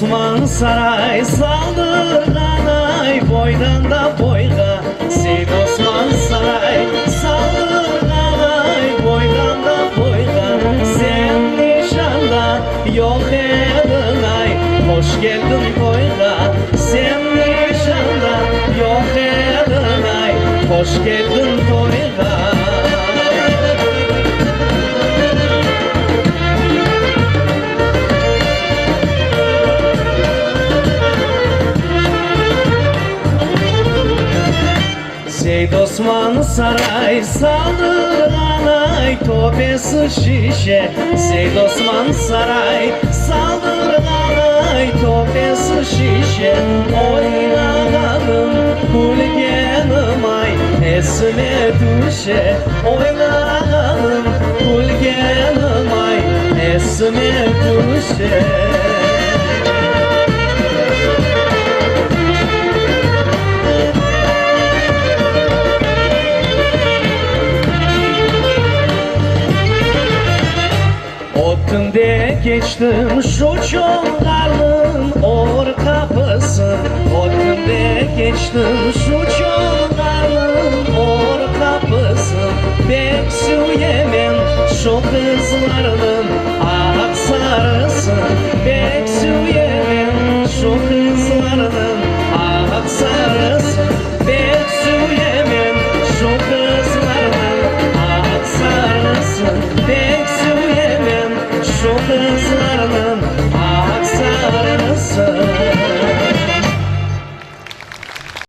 Osman Saray saldırgan ay boydan da boyga. Seyit Osman Saray saldırgan ay boydan da boyga. Sen nişanda yok edin ay, hoş geldin toyga. Sen nişanda yok edin ay, hoş geldin toyga. Seyit Osman Saray saldırgan ay topesi şişe. Seyit Osman Saray saldırgan ay topesi şişe. Oynağanım kulgenim ay esme düşe. Oynağanım kulgenim ay esme düşe. Ottunde geçtim şu çolgarın or kapısı. Ottunde geçtim şu çolgarın or kapısı. Pek süyemen şu kızlarının